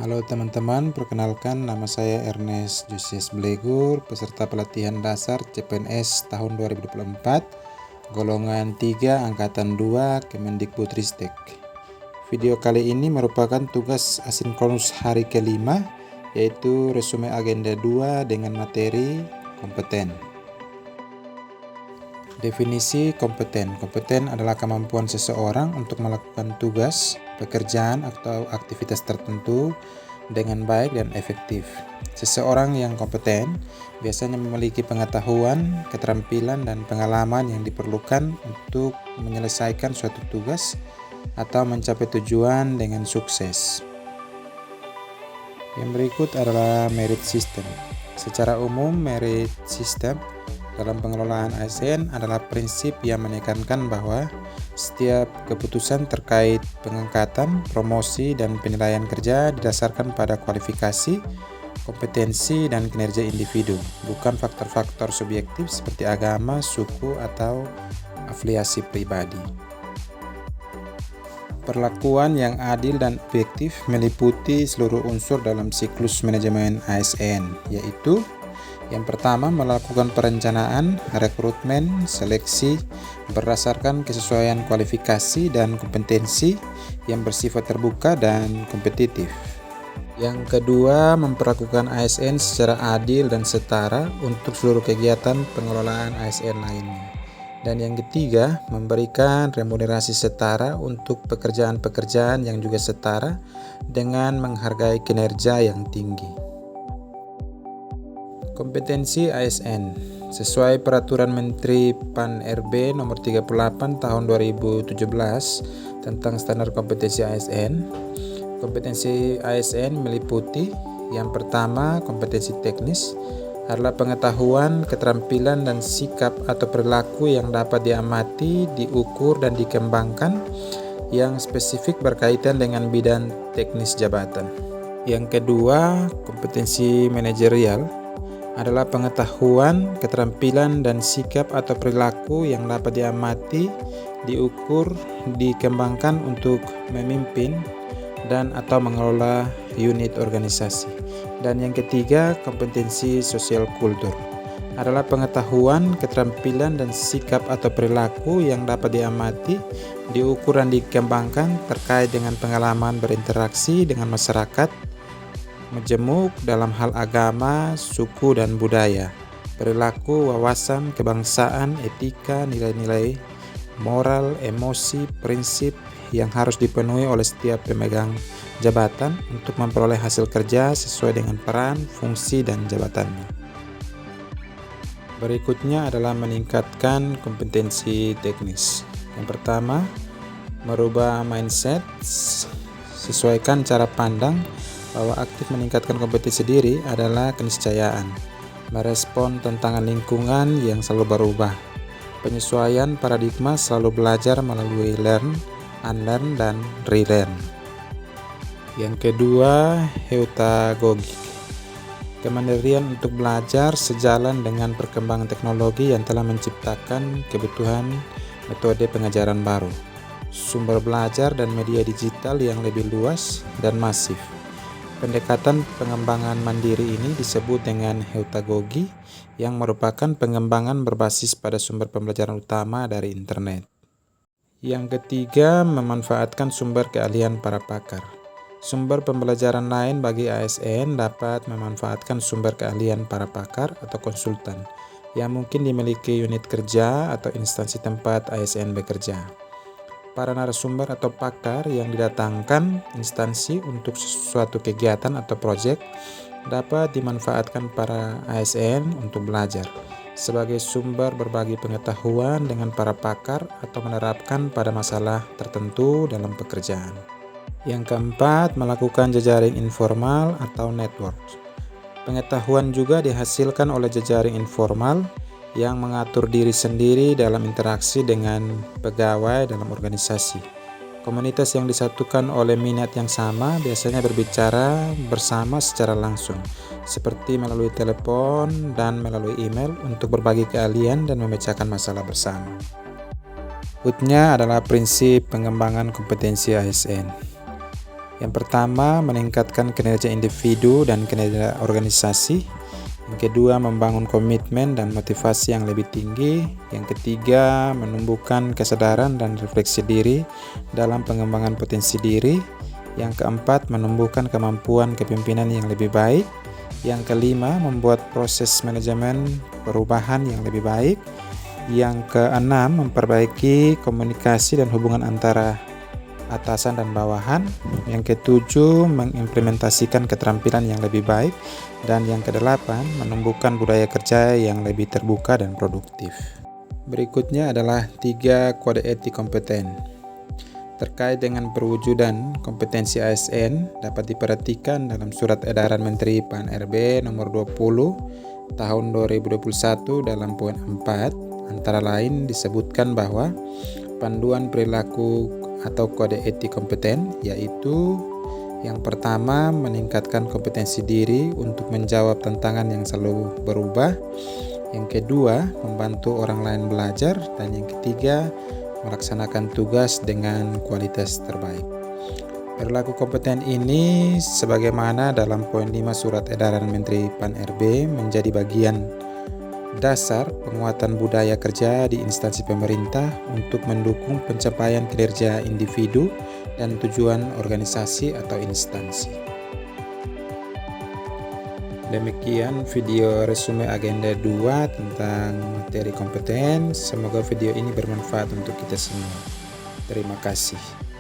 Halo teman-teman, perkenalkan nama saya Ernest Josias Blegur, peserta pelatihan dasar CPNS tahun 2024, golongan 3 angkatan 2 Kemendikbudristek. Video kali ini merupakan tugas asinkronus hari kelima, yaitu resume agenda 2 dengan materi kompeten. Definisi kompeten. Kompeten adalah kemampuan seseorang untuk melakukan tugas, pekerjaan, atau aktivitas tertentu dengan baik dan efektif. Seseorang yang kompeten biasanya memiliki pengetahuan, keterampilan, dan pengalaman yang diperlukan untuk menyelesaikan suatu tugas atau mencapai tujuan dengan sukses. Yang berikut adalah merit system. Secara umum, merit system dalam pengelolaan ASN adalah prinsip yang menekankan bahwa setiap keputusan terkait pengangkatan, promosi, dan penilaian kerja didasarkan pada kualifikasi, kompetensi, dan kinerja individu, bukan faktor-faktor subjektif seperti agama, suku, atau afiliasi pribadi. Perlakuan yang adil dan objektif meliputi seluruh unsur dalam siklus manajemen ASN, yaitu yang pertama, melakukan perencanaan, rekrutmen, seleksi berdasarkan kesesuaian kualifikasi dan kompetensi yang bersifat terbuka dan kompetitif. Yang kedua, memperlakukan ASN secara adil dan setara untuk seluruh kegiatan pengelolaan ASN lainnya. Dan yang ketiga, memberikan remunerasi setara untuk pekerjaan-pekerjaan yang juga setara dengan menghargai kinerja yang tinggi. Kompetensi ASN sesuai Peraturan Menteri PAN-RB Nomor 38 Tahun 2017 tentang Standar Kompetensi ASN. Kompetensi ASN meliputi yang pertama, kompetensi teknis adalah pengetahuan, keterampilan, dan sikap atau perilaku yang dapat diamati, diukur, dan dikembangkan yang spesifik berkaitan dengan bidang teknis jabatan. Yang kedua, kompetensi manajerial adalah pengetahuan, keterampilan, dan sikap atau perilaku yang dapat diamati, diukur, dikembangkan untuk memimpin dan atau mengelola unit organisasi. Dan yang ketiga, kompetensi sosial kultur adalah pengetahuan, keterampilan, dan sikap atau perilaku yang dapat diamati, diukur, dan dikembangkan terkait dengan pengalaman berinteraksi dengan masyarakat, majemuk dalam hal agama, suku, dan budaya, perilaku, wawasan, kebangsaan, etika, nilai-nilai, moral, emosi, prinsip yang harus dipenuhi oleh setiap pemegang jabatan untuk memperoleh hasil kerja sesuai dengan peran, fungsi, dan jabatannya. Berikutnya adalah meningkatkan kompetensi teknis. Yang pertama, merubah mindset, sesuaikan cara pandang bahwa aktif meningkatkan kompetensi diri adalah keniscayaan, merespon tantangan lingkungan yang selalu berubah, penyesuaian paradigma, selalu belajar melalui learn, unlearn, dan relearn. Yang kedua, heutagogi, kemandirian untuk belajar sejalan dengan perkembangan teknologi yang telah menciptakan kebutuhan metode pengajaran baru, sumber belajar dan media digital yang lebih luas dan masif. Pendekatan pengembangan mandiri ini disebut dengan heutagogi, yang merupakan pengembangan berbasis pada sumber pembelajaran utama dari internet. Yang ketiga, memanfaatkan sumber keahlian para pakar. Sumber pembelajaran lain bagi ASN dapat memanfaatkan sumber keahlian para pakar atau konsultan yang mungkin dimiliki unit kerja atau instansi tempat ASN bekerja. Para narasumber atau pakar yang didatangkan instansi untuk suatu kegiatan atau proyek dapat dimanfaatkan para ASN untuk belajar sebagai sumber berbagi pengetahuan dengan para pakar atau menerapkan pada masalah tertentu dalam pekerjaan. Yang keempat, melakukan jejaring informal atau network. Pengetahuan juga dihasilkan oleh jejaring informal yang mengatur diri sendiri dalam interaksi dengan pegawai dalam organisasi. Komunitas yang disatukan oleh minat yang sama biasanya berbicara bersama secara langsung, seperti melalui telepon dan melalui email untuk berbagi keahlian dan memecahkan masalah bersama. Berikutnya adalah prinsip pengembangan kompetensi ASN. Yang pertama, meningkatkan kinerja individu dan kinerja organisasi. Yang kedua, membangun komitmen dan motivasi yang lebih tinggi. Yang ketiga, menumbuhkan kesadaran dan refleksi diri dalam pengembangan potensi diri. Yang keempat, menumbuhkan kemampuan kepemimpinan yang lebih baik. Yang kelima, membuat proses manajemen perubahan yang lebih baik. Yang keenam, memperbaiki komunikasi dan hubungan antara atasan dan bawahan. Yang ketujuh, mengimplementasikan keterampilan yang lebih baik. Dan yang kedelapan, menumbuhkan budaya kerja yang lebih terbuka dan produktif. Berikutnya adalah 3 kode etik kompeten. Terkait dengan perwujudan kompetensi ASN dapat diperhatikan dalam Surat Edaran Menteri PAN-RB nomor 20 tahun 2021 dalam poin 4, antara lain disebutkan bahwa panduan perilaku atau kode etik kompeten yaitu yang pertama, meningkatkan kompetensi diri untuk menjawab tantangan yang selalu berubah. Yang kedua, membantu orang lain belajar. Dan yang ketiga, melaksanakan tugas dengan kualitas terbaik. Perilaku kompeten ini sebagaimana dalam poin 5 Surat Edaran Menteri PAN-RB menjadi bagian dasar penguatan budaya kerja di instansi pemerintah untuk mendukung pencapaian kinerja individu dan tujuan organisasi atau instansi. Demikian video resume agenda 2 tentang materi kompeten. Semoga video ini bermanfaat untuk kita semua. Terima kasih.